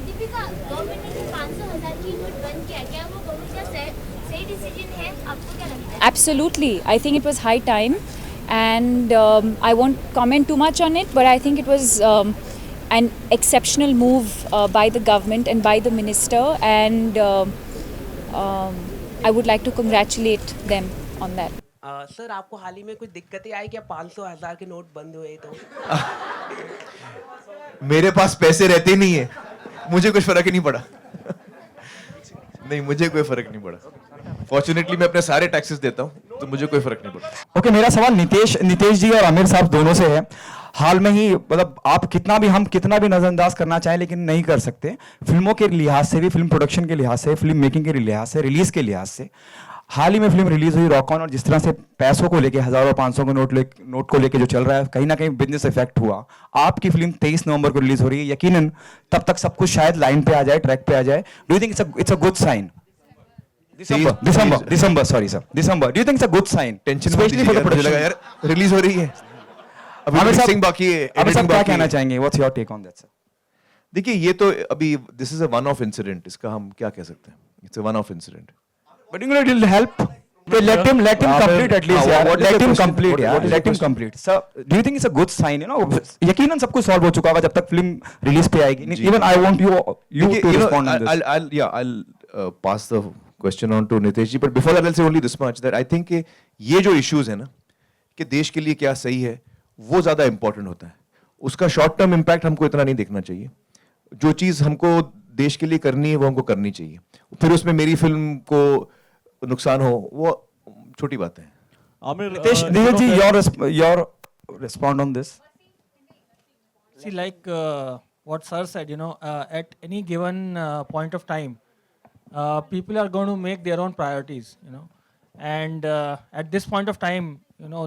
Deepika, government ने जो 500,000 की नोट बंद किया, क्या वो गवर्नमेंट का सही डिसीजन है? आपको क्या लगता है? Absolutely. I think it was high time, and I won't comment too much on it, but I think it was an exceptional move by the government and by the minister, and I would like to congratulate them on that. Sir आपको हाल ही में कुछ दिक्कतें आई क्या 500,000 के note बंद हुए तो? मेरे पास पैसे रहते ही नहीं है, मुझे कुछ फर्क ही नहीं पड़ा। नहीं, मुझे कोई फर्क नहीं पड़ा। फॉर्चुनेटली मैं अपने सारे टैक्सेस देता हूँ, तो मुझे कोई फर्क नहीं पड़ा। ओके, मेरा सवाल नितेश जी और आमिर साहब दोनों से है। हाल में ही मतलब आप हम कितना भी नजरअंदाज करना चाहें लेकिन नहीं कर सकते, फिल्मों के लिहाज से भी, फिल्म प्रोडक्शन के लिहाज से, फिल्म मेकिंग के लिहाज से, रिलीज के लिहाज से। हाल ही में फिल्म रिलीज हुई रॉक ऑन, और जिस तरह से पैसों को लेके, 1000 और 500 के नोट को लेके जो चल रहा है, कहीं ना कहीं बिजनेस इफेक्ट हुआ। आपकी फिल्म 23 नवंबर को रिलीज हो रही है, यकीनन तब तक सब कुछ शायद लाइन पे आ जाए, ट्रैक पे आ जाए। Do you think it's a good sign? December, sorry sir, December. Do you think it's a good sign? Tension specially for the production यार, रिलीज हो रही है, अभी मिक्सिंग बाकी है, एडिटिंग क्या बाकी कहना है। चाहेंगे? What's your take on that sir? देखिए, ये तो अभी this is a one off incident, इसका हम क्या कह सकते हैं? It's a one off incident. But you know, it will help. Let him complete at least. what is Let the him question? complete. What Yeah, is the let him question? complete. Sir, do you think it's a good sign? You know, यकीनन सब कुछ solve हो चुका होगा जब तक film release पे आएगी। Even I want you to respond on this. I'll pass the question on to Nitesh ji, but before that I'll say only this much, that I think ये जो issues है ना, कि देश के लिए क्या सही है, वो ज्यादा important होता है। उसका शॉर्ट टर्म इम्पैक्ट हमको इतना नहीं देखना चाहिए। जो चीज हमको देश के लिए करनी है वो हमको करनी चाहिए, फिर उसमें मेरी फिल्म को नुकसान हो वो छोटी बात है। Nitesh ji, your respond on this. See, like what sir said, at any given point of time, people are going to make their own priorities, and at this point of time,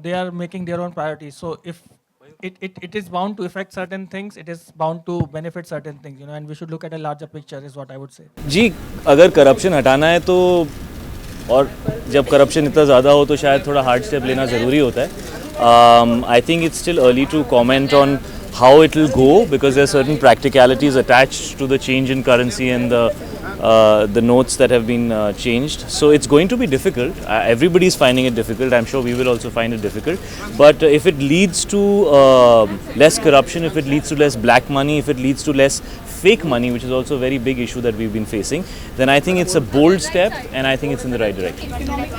they are making their own priorities. So if it is bound to affect certain things, it is bound to benefit certain things, and we should look at a larger picture, is what I would say. जी, अगर corruption हटाना है तो, और जब corruption इतना ज़्यादा हो तो शायद थोड़ा हार्ड स्टेप लेना ज़रूरी होता है। I think it's still early to comment on how it will go, because there are certain practicalities attached to the change in currency and the notes that have been changed. So it's going to be difficult. Everybody is finding it difficult. I'm sure we will also find it difficult. But if it leads to less corruption, if it leads to less black money, if it leads to less fake money, which is also a very big issue that we've been facing, then I think it's a bold step, and I think it's in the right direction.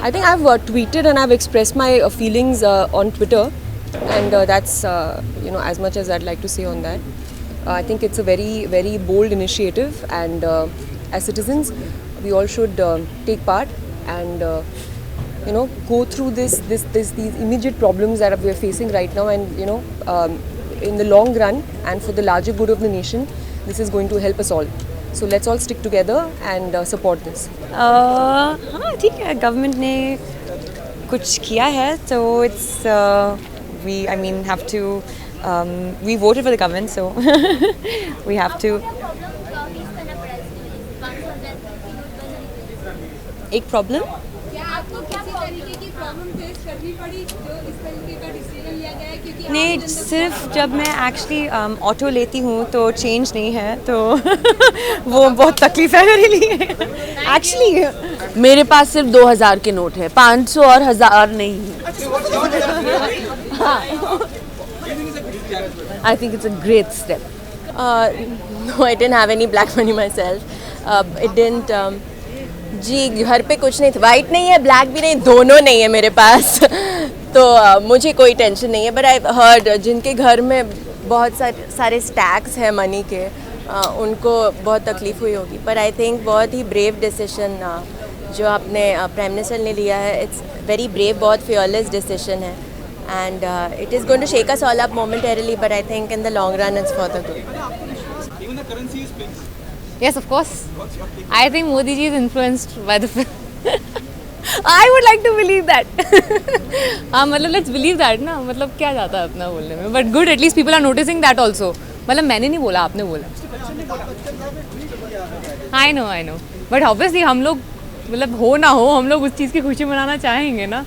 I think I've tweeted and I've expressed my feelings on Twitter. And that's as much as I'd like to say on that. I think it's a very, very bold initiative, and as citizens, we all should take part and go through these immediate problems that we are facing right now, and in the long run and for the larger good of the nation, this is going to help us all. So let's all stick together and support this. हाँ ठीक है, government ने कुछ किया है तो it's have to, we voted for the government, so we have to. एक problem नहीं, सिर्फ जब मैं एक्चुअली ऑटो लेती हूँ तो चेंज नहीं है, तो वो बहुत तकलीफ है मेरे लिए एक्चुअली। मेरे पास सिर्फ 2000 के नोट है, 500 और 1000 नहीं है। I think it's a great step. No, I didn't have any black money myself. It didn't. जी, घर पे कुछ नहीं था, वाइट नहीं है, ब्लैक भी नहीं, दोनों नहीं है मेरे पास। तो मुझे कोई टेंशन नहीं है। बट आई हर्ड जिनके घर में बहुत सारे स्टैक्स हैं मनी के, उनको बहुत तकलीफ हुई होगी। पर आई थिंक बहुत ही ब्रेव डिसीजन जो अपने प्राइम मिनिस्टर ने लिया है, इट्स वेरी ब्रेव, बहुत फियरलेस डिसीजन है, and it is going to shake us all up momentarily, but I think in the long run it's for the good. Even the currency is fixed. Yes, of course. I think Modi ji is influenced by the film. I would like to believe that. हाँ, मतलब let's believe that ना, मतलब क्या जाता है अपना बोलने में, but good, at least people are noticing that also. मतलब मैंने नहीं बोला, आपने बोला। I know, but obviously हम लोग मतलब हो ना हो, हम लोग उस चीज़ की खुशी मनाना चाहेंगे ना।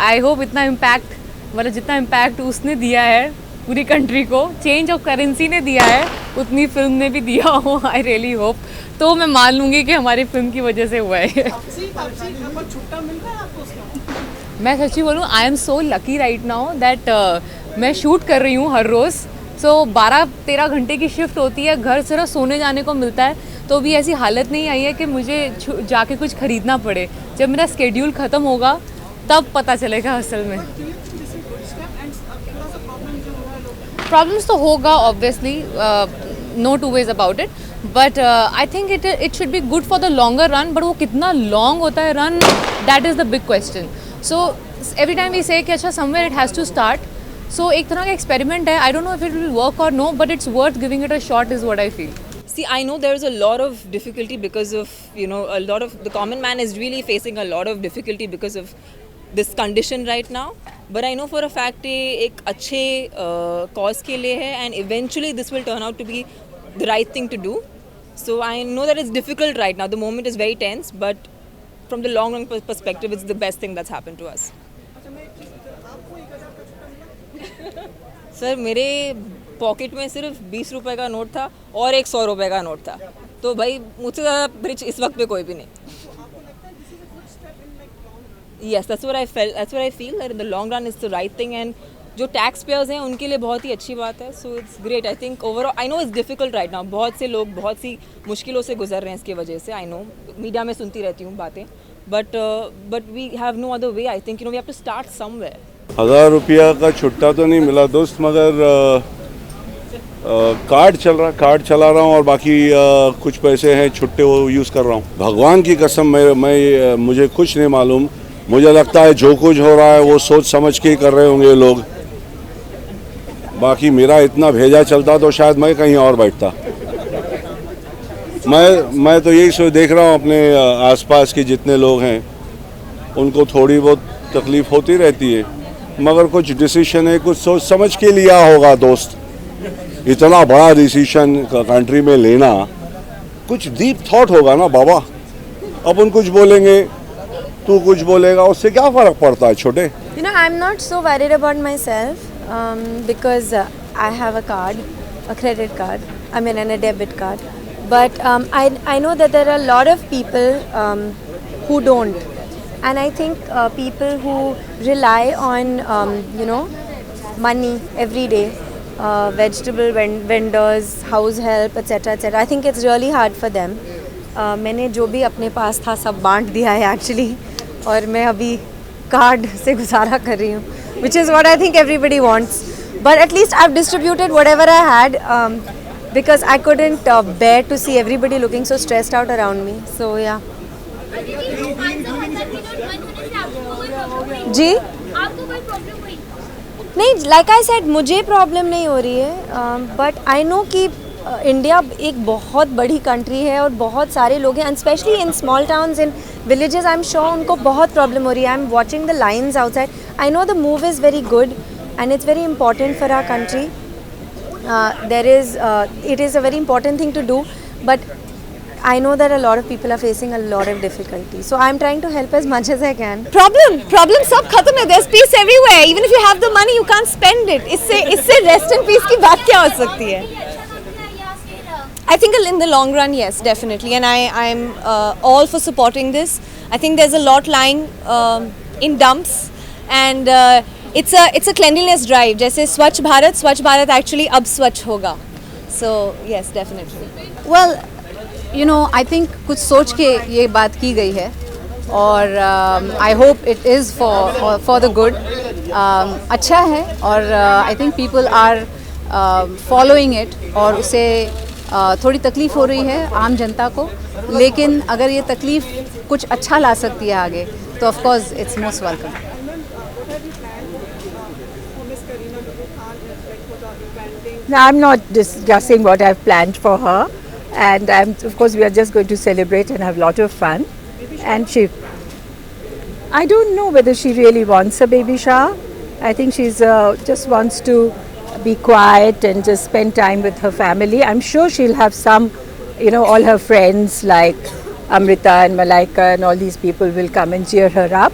I hope इतना इम्पैक्ट, मतलब जितना इम्पैक्ट उसने दिया है पूरी कंट्री को। चेंज ऑफ करेंसी ने दिया है, उतनी फिल्म ने भी दिया हो, आई रियली होप। तो मैं मान लूँगी कि हमारी फिल्म की वजह से हुआ है। मैं सच्ची बोलूँ, I am so lucky right now that मैं शूट कर रही हूँ हर रोज़। सो 12-13 घंटे की शिफ्ट होती है, घर सिर्फ सोने जाने को मिलता है, तो भी ऐसी हालत नहीं आई है कि मुझे जाके कुछ ख़रीदना पड़े। जब मेरा स्केड्यूल ख़त्म होगा तब पता चलेगा असल में। प्रॉब्लम्स तो होगा obviously, no two ways about it, but I think it should be good for the longer run, but वो कितना लॉन्ग होता है run, that is the big question. So every time we say कि अच्छा somewhere it has to start, so एक तरह का experiment है। I don't know if it will work or no, but it's worth giving it a shot is what I feel. See, I know there is a lot of difficulty because of, you know, a lot of the common man is really facing a lot of difficulty because of this condition right now. But I know for a fact ये एक अच्छे cause के लिए है, and eventually this will turn out to be the right thing to do. So I know that it's difficult right now. The moment is very tense, but from the long run perspective, it's the best thing that's happened to us. Sir मेरे pocket में सिर्फ 20 रुपए का note था और एक 100 रुपए का नोट था, तो भाई मुझसे ज़्यादा रिच इस वक्त पे कोई भी नहीं। Yes, that's what I felt. That's what I feel that in the long run it's the right thing, and जो टैक्स पेयर्स हैं उनके लिए बहुत ही अच्छी बात है। So it's great. I think overall, I know it's difficult right now, बहुत से लोग बहुत सी मुश्किलों से गुजर रहे हैं इसकी वजह से। आई नो मीडिया में सुनती रहती हूँ बातें, but we have no other way. I think we have to start somewhere. 1000 रुपया का छुट्टा तो नहीं मिला दोस्त, मगर कार्ड चला रहा हूँ, और बाकी कुछ पैसे हैं छुट्टे वो यूज़ कर रहा हूँ। भगवान की कसम मैं मुझे कुछ नहीं मालूम। मुझे लगता है जो कुछ हो रहा है वो सोच समझ के ही कर रहे होंगे लोग। बाकी मेरा इतना भेजा चलता तो शायद मैं कहीं और बैठता। मैं तो यही देख रहा हूँ अपने आसपास के जितने लोग हैं उनको थोड़ी बहुत तकलीफ़ होती रहती है, मगर कुछ डिसीजन है कुछ सोच समझ के लिया होगा दोस्त। इतना बड़ा डिसीजन कंट्री में लेना कुछ डीप थॉट होगा ना बाबा। अपन कुछ बोलेंगे, तू कुछ बोलेगा, उससे क्या फ़र्क पड़ता है छोटे। You know, I'm not so worried about myself because I have a card, a credit card, I mean, and a debit card. But I know that there are a lot of people who don't. And I think people who rely on, you know, money every day, vegetable vendors, house help, etc., I think it's really hard for them. मैंने जो भी अपने पास था सब बांट दिया है actually, और मैं अभी कार्ड से गुजारा कर रही हूँ, which is what I think everybody wants. But at least I've distributed whatever I had because I couldn't bear to see everybody looking so stressed out around me. So yeah. जी आपको कोई problem हुई? नहीं, like I said मुझे problem नहीं हो रही है, but I know कि इंडिया एक बहुत बड़ी कंट्री है और बहुत सारे लोग हैं, and specially in small towns, in villages, I am sure उनको बहुत प्रॉब्लम हो रही है। I am watching the lines outside. I know the move is very good and it's very important for our country. It is a very important thing to do, but I know that a lot of people are facing a lot of difficulty. So I'm trying to help as much as I can. Problem सब खत्म है. There's peace everywhere. Even if you have the money, you can't spend it. इससे rest and peace की बात क्या हो सकती है? I think in the long run, yes, definitely. And I'm all for supporting this. I think there's a lot lying in dumps, and it's a cleanliness drive. जैसे स्वच्छ Bharat actually अब स्वच्छ होगा. So yes, definitely. Well, you know, I think कुछ सोच के ये बात की गई है, और I hope it is for the good. अच्छा है, और I think people are following it, और उसे थोड़ी तकलीफ़ हो रही है आम जनता को, लेकिन अगर ये तकलीफ़ कुछ अच्छा ला सकती है आगे, तो of course it's most welcome. No, I'm not discussing what I've planned for her, and of course we are just going to celebrate and have a lot of fun. And I don't know whether she really wants a baby shower. I think she's just wants to be quiet and just spend time with her family. I'm sure she'll have some, you know, all her friends like Amrita and Malaika and all these people will come and cheer her up.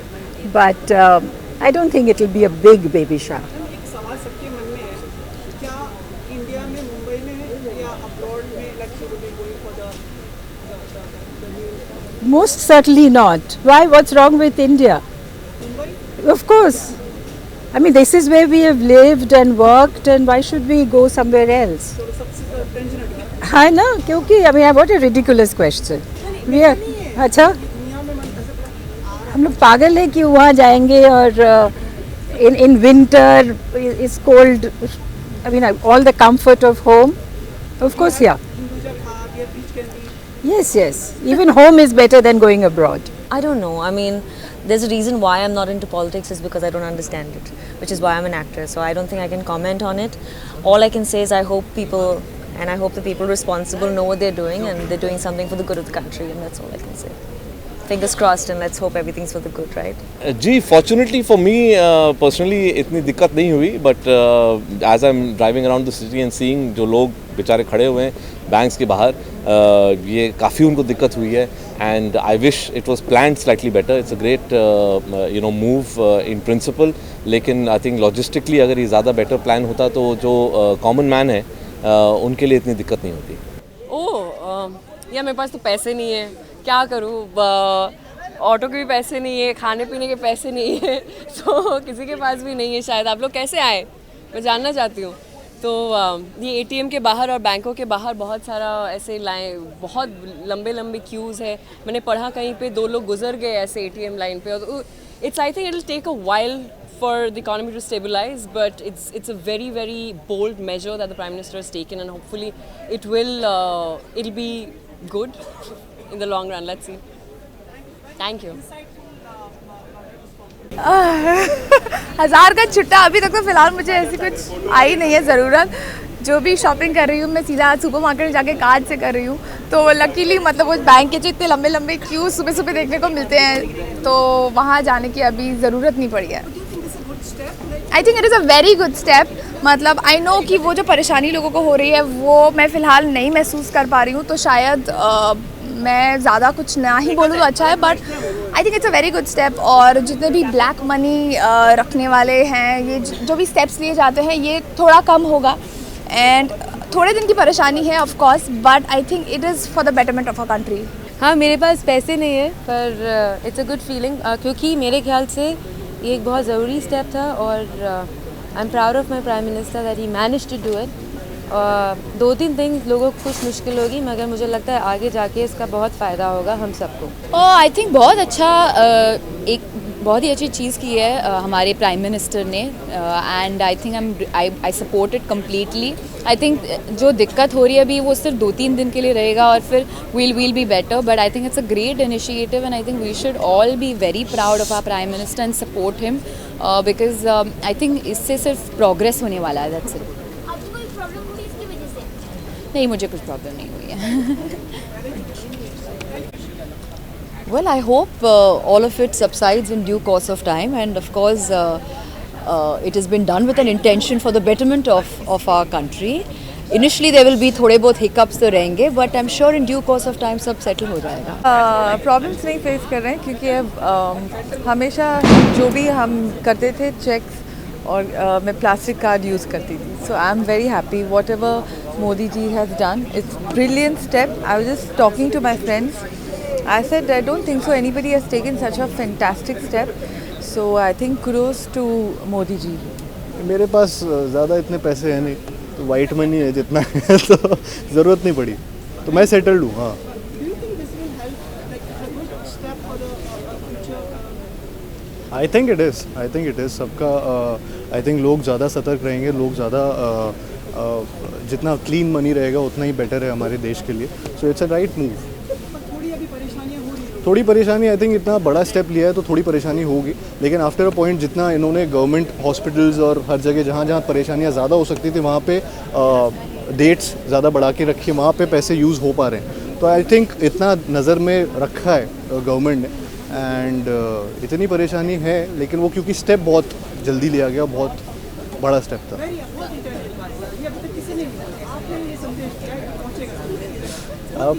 But I don't think it'll be a big baby shower. Most certainly not. Why? What's wrong with India? Of course. I mean, this is where we have lived and worked, and why should we go somewhere else? I know, क्योंकि I mean, what a ridiculous question. We are, अच्छा, हम लोग पागल है कि वहाँ जाएंगे और in winter it's cold. I mean, all the comfort of home. Of course, yeah. Yes, yes. Even home is better than going abroad. I don't know. I mean, there's a reason why I'm not into politics is because I don't understand it, which is why I'm an actor. So I don't think I can comment on it. All I can say is I hope people, and I hope the people responsible know what they're doing and they're doing something for the good of the country, and that's all I can say. Fingers crossed, and let's hope everything's for the good, right? Ji fortunately for me personally इतनी दिक्कत नहीं हुई, but as I'm driving around the city and seeing जो लोग बेचारे खड़े हुए हैं बैंक्स के बाहर, ये काफ़ी उनको दिक्कत हुई है, and I wish it was planned slightly better. It's a great move in principle, लेकिन I think logistically अगर ये ज़्यादा better plan होता तो जो common man है उनके लिए इतनी दिक्कत नहीं होती. या मेरे पास तो पैसे नहीं है, क्या करूँ, ऑटो के भी पैसे नहीं है, खाने पीने के पैसे नहीं है, तो किसी के पास भी नहीं है शायद. आप लोग कैसे आए, मैं जानना चाहती हूँ. तो ये एटीएम के बाहर और बैंकों के बाहर बहुत सारा ऐसे लाइन, बहुत लंबे लंबे क्यूज़ है. मैंने पढ़ा कहीं पे 2 लोग गुजर गए ऐसे एटीएम लाइन पे. और it's I think it will take a while for the economy to stabilize, but it's a very, very bold measure that the Prime Minister has taken, and hopefully it'll be good in the long run. Let's see. Thank you. 1000 का छुट्टा अभी तक तो फिलहाल मुझे ऐसी कुछ आई नहीं है ज़रूरत. जो भी शॉपिंग कर रही हूँ मैं सीधा सुपरमार्केट में जाके कार्ड से कर रही हूँ. तो लकीली मतलब वो बैंक के जो इतने लंबे लंबे क्यू सुबह सुबह देखने को मिलते हैं, तो वहाँ जाने की अभी ज़रूरत नहीं पड़ी है. I think it is a very good step. मतलब आई नो कि वो जो परेशानी लोगों को हो रही है वो मैं फ़िलहाल नहीं महसूस कर पा रही हूँ, तो शायद मैं ज़्यादा कुछ ना ही बोलूँ तो अच्छा है. But I think it's a very good step. और जितने भी ब्लैक मनी रखने वाले हैं, ये जो भी स्टेप्स लिए जाते हैं, ये थोड़ा कम होगा. एंड थोड़े दिन की परेशानी है of course, but I think it is for the betterment of a country. हाँ, मेरे पास पैसे नहीं है, पर इट्स अ गुड फीलिंग, क्योंकि मेरे ख्याल से ये एक बहुत ज़रूरी स्टेप था. और I am proud of my prime minister that he manage to do it. 2-3 things लोगों को कुछ मुश्किल होगी, मगर मुझे लगता है आगे जाके इसका बहुत फ़ायदा होगा हम सबको. आई थिंक बहुत अच्छा, एक बहुत ही अच्छी चीज़ की है हमारे प्राइम मिनिस्टर ने. And I think I support it completely. I think जो दिक्कत हो रही है अभी वो सिर्फ 2-3 दिन के लिए रहेगा और फिर we'll be better. But I think it's a great initiative, and I think we should all be very proud of our prime minister and support him because I think इससे सिर्फ progress होने वाला है. That's it. आपको कोई problem हुई इसकी वजह से? नहीं, मुझे कुछ प्रॉब्लम नहीं हुई है. Well, I hope all of it subsides in due course of time, and of course it has been done with an intention for the betterment of our country. Initially there will be थोड़े बहुत hiccups तो रहेंगे, but I'm sure in due course of time सब settle हो जाएगा. Problems नहीं face कर रहे हैं क्योंकि अब हमेशा जो भी हम करते थे चेक्स और मैं प्लास्टिक कार्ड यूज़ करती थी. So I am very happy whatever Modi ji has done. It's brilliant step. I was just talking to my friends. I said I don't think so anybody has taken such a fantastic step. So I think kudos to Modi ji. मेरे पास ज़्यादा इतने पैसे हैं नहीं, तो white money है जितना है तो ज़रूरत नहीं पड़ी, तो मैं सेटल्ड हूँ. हाँ, आई थिंक इट इज़ सबका. आई थिंक लोग ज़्यादा सतर्क रहेंगे, लोग ज़्यादा जितना क्लीन मनी रहेगा उतना ही बेटर है हमारे देश के लिए. So it's a right move. थोड़ी परेशानी, आई थिंक इतना बड़ा स्टेप लिया है तो थोड़ी परेशानी होगी, लेकिन आफ्टर अ पॉइंट जितना इन्होंने गवर्नमेंट हॉस्पिटल्स और हर जगह जहाँ जहाँ परेशानियाँ ज़्यादा हो सकती थी वहाँ पे डेट्स ज़्यादा बढ़ा के रखी, वहाँ पे पैसे यूज़ हो पा रहे हैं. तो आई थिंक इतना नज़र में रखा है गवर्नमेंट ने, एंड इतनी परेशानी है, लेकिन वो क्योंकि स्टेप बहुत जल्दी लिया गया, बहुत बड़ा स्टेप था. अब